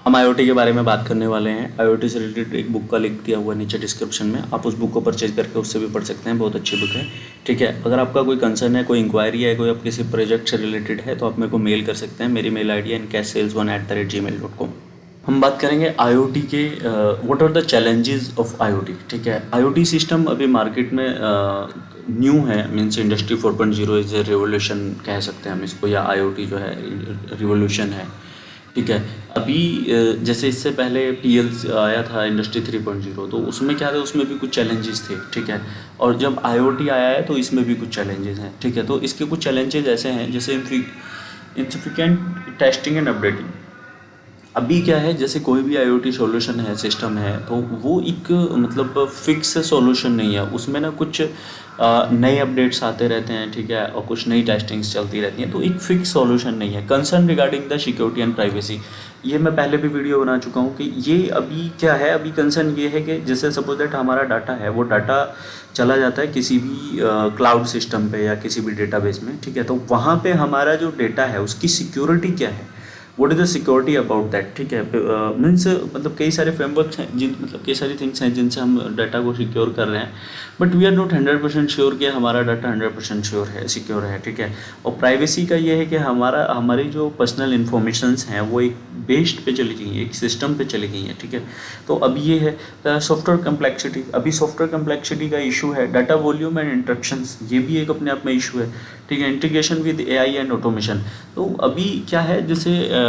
हम आईओटी के बारे में बात करने वाले हैं। आईओटी से रिलेटेड एक बुक का लिंक दिया हुआ है नीचे डिस्क्रिप्शन में, आप उस बुक को परचेज करके उससे भी पढ़ सकते हैं, बहुत अच्छी बुक है। ठीक है, अगर आपका कोई कंसर्न है, कोई इंक्वायरी है, कोई आप किसी प्रोजेक्ट से रिलेटेड है तो आप मेरे को मेल कर सकते हैं। मेरी मेल आई डी है nksales1@gmail.com। हम बात करेंगे आईओटी के what are the challenges of IoT. ठीक है, आईओटी सिस्टम अभी मार्केट में न्यू है, means industry 4.0 is a revolution कह सकते हैं हम इसको, या आईओटी जो है रिवोल्यूशन है। ठीक है, अभी जैसे इससे पहले पीएल आया था इंडस्ट्री 3.0, तो उसमें क्या था, उसमें भी कुछ चैलेंजेस थे। ठीक है, और जब आईओटी आया है तो इसमें भी कुछ चैलेंजेस हैं। ठीक है, तो इसके कुछ चैलेंजेस ऐसे हैं जैसे इंसिफिकेंट टेस्टिंग एंड अपडेटिंग। अभी क्या है, जैसे कोई भी आईओटी सॉल्यूशन है, सिस्टम है, तो वो एक मतलब फिक्स सॉल्यूशन नहीं है, उसमें ना कुछ नए अपडेट्स आते रहते हैं। ठीक है, और कुछ नई टेस्टिंग्स चलती रहती हैं, तो एक फिक्स सॉल्यूशन नहीं है। Concern regarding the security and privacy, ये मैं पहले भी वीडियो बना चुका हूँ कि ये अभी क्या है, अभी कंसर्न ये है कि जैसे सपोज दैट हमारा डाटा है, वो डाटा चला जाता है किसी भी क्लाउड सिस्टम पे या किसी भी डेटाबेस में। ठीक है, तो वहाँ पे हमारा जो डेटा है उसकी सिक्योरिटी क्या है, what is the security about that. ठीक है, मीन्स मतलब कई सारे फ्रेमवर्क्स हैं मतलब कई सारी थिंग्स हैं जिनसे हम डाटा को सिक्योर कर रहे हैं, but we are not 100% sure कि हमारा डाटा 100% श्योर है, सिक्योर है। ठीक है, और प्राइवेसी का ये है कि हमारी जो पर्सनल इन्फॉर्मेशंस हैं वो एक बेस्ड पे चली गई हैं, एक सिस्टम पे चली गई हैं। ठीक है, तो अब ये है सॉफ्टवेयर कम्प्लेक्सिटी। अभी सॉफ्टवेयर कम्प्लेक्सिटी का इशू है, डाटा वॉल्यूम एंड इंस्ट्रक्शंस, ये भी एक अपने आप में इशू है। ठीक है, integration with AI and automation. तो अभी क्या है, जैसे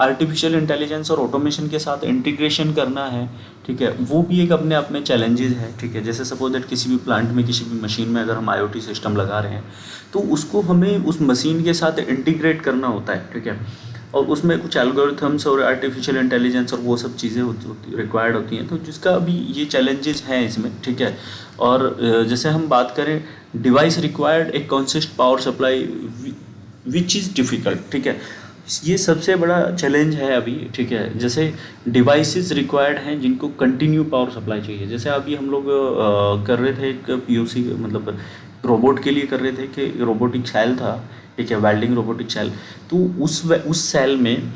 आर्टिफिशियल इंटेलिजेंस और ऑटोमेशन के साथ इंटीग्रेशन करना है। ठीक है, वो भी एक अपने आप में चैलेंजेस है। ठीक है, जैसे सपोज दैट किसी भी प्लांट में, किसी भी मशीन में अगर हम आईओटी सिस्टम लगा रहे हैं तो उसको हमें उस मशीन के साथ इंटीग्रेट करना होता है। ठीक है, और उसमें कुछ एल्गोरिथम्स और आर्टिफिशियल इंटेलिजेंस और वो सब चीज़ें रिक्वायर्ड होती हैं, तो जिसका अभी ये चैलेंजेस हैं इसमें। ठीक है, और जैसे हम बात करें, डिवाइस रिक्वायर्ड एक consist power supply which is difficult. ठीक है, ये सबसे बड़ा चैलेंज है अभी। ठीक है, जैसे डिवाइसेस रिक्वायर्ड हैं जिनको कंटिन्यू पावर सप्लाई चाहिए। जैसे अभी हम लोग कर रहे थे एक पीओसी, मतलब रोबोट के लिए कर रहे थे कि रोबोटिक सेल था। ठीक है, वेल्डिंग रोबोटिक सेल, तो उस सेल में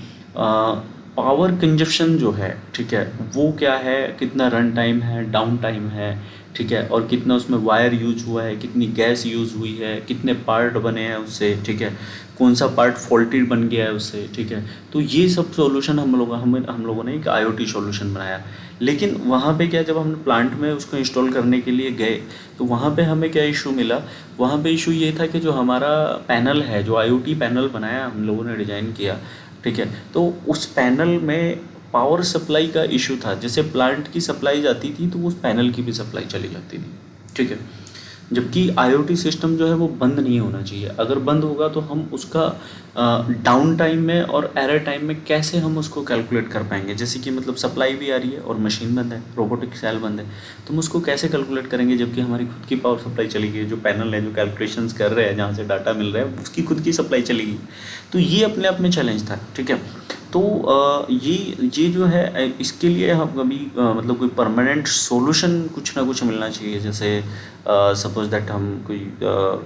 पावर कंजप्शन जो है, ठीक है, वो क्या है, कितना रन टाइम है, डाउन टाइम है। ठीक है, और कितना उसमें वायर यूज हुआ है, कितनी गैस यूज़ हुई है, कितने पार्ट बने हैं उससे। ठीक है, कौन सा पार्ट फॉल्टेड बन गया है उससे। ठीक है, तो ये सब सॉल्यूशन हम लोगों ने एक आईओटी सॉल्यूशन बनाया। लेकिन वहाँ पे क्या, जब हमने प्लांट में उसको इंस्टॉल करने के लिए गए तो वहाँ पे हमें क्या इशू मिला, वहाँ पे इशू ये था कि जो हमारा पैनल है, जो आईओटी पैनल बनाया हम लोगों ने, डिज़ाइन किया। ठीक है, तो उस पैनल में पावर सप्लाई का इशू था। जैसे प्लांट की सप्लाई जाती थी तो उस पैनल की भी सप्लाई चली जाती थी। ठीक है, जबकि आईओटी सिस्टम जो है वो बंद नहीं होना चाहिए। अगर बंद होगा तो हम उसका डाउन टाइम में और एरर टाइम में कैसे हम उसको कैलकुलेट कर पाएंगे। जैसे कि मतलब सप्लाई भी आ रही है और मशीन बंद है, रोबोटिक सेल बंद है, तो हम उसको कैसे कैलकुलेट करेंगे जबकि हमारी खुद की पावर सप्लाई चली गई। जो पैनल है, जो कैलकुलेशंस कर रहे हैं, जहाँ से डाटा मिल रहा है, उसकी खुद की सप्लाई चली गई। तो ये अपने आप में चैलेंज था। ठीक है, तो ये जो है, इसके लिए हम अभी मतलब कोई परमानेंट सॉल्यूशन कुछ ना कुछ मिलना चाहिए। जैसे सपोज दैट हम कोई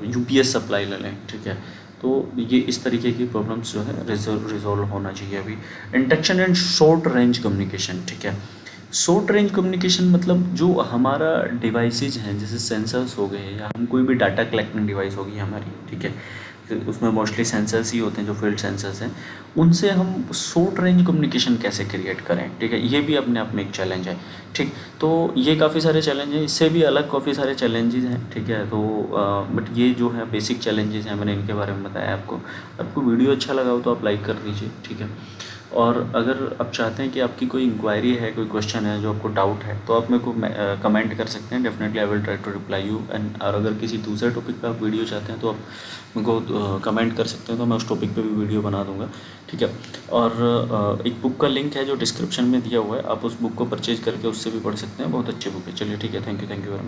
यूपीएस सप्लाई ले लें। ठीक है, तो ये इस तरीके की प्रॉब्लम्स जो है रिजॉल्व होना चाहिए अभी। Induction and short range communication. ठीक है, शॉर्ट रेंज कम्युनिकेशन मतलब जो हमारा डिवाइसेज हैं, जैसे सेंसर्स हो गए या हम कोई भी डाटा कलेक्टिंग डिवाइस होगी हमारी। ठीक है, उसमें मोस्टली सेंसर्स ही होते हैं, जो फील्ड सेंसर्स हैं, उनसे हम शॉर्ट रेंज कम्युनिकेशन कैसे क्रिएट करें। ठीक है, ये भी अपने आप में एक चैलेंज है। ठीक, तो ये काफ़ी सारे चैलेंज हैं, इससे भी अलग काफ़ी सारे चैलेंजेस हैं। ठीक है, तो बट ये जो है बेसिक चैलेंजेस हैं, मैंने इनके बारे में बताया आपको वीडियो अच्छा लगा हो तो आप लाइक कर दीजिए। ठीक है, और अगर आप चाहते हैं कि आपकी कोई इंक्वायरी है, कोई क्वेश्चन है, जो आपको डाउट है, तो आप मेरे को कमेंट कर सकते हैं। Definitely I will try to reply you. And और अगर किसी दूसरे टॉपिक पे आप वीडियो चाहते हैं तो आप मेरे को कमेंट कर सकते हैं, तो मैं उस टॉपिक पे भी वीडियो बना दूंगा। ठीक है, और एक बुक का लिंक है जो डिस्क्रिप्शन में दिया हुआ है, आप उस बुक को परचेज करके उससे भी पढ़ सकते हैं, बहुत अच्छी बुक है। चलिए ठीक है, थैंक यू वेरी मच।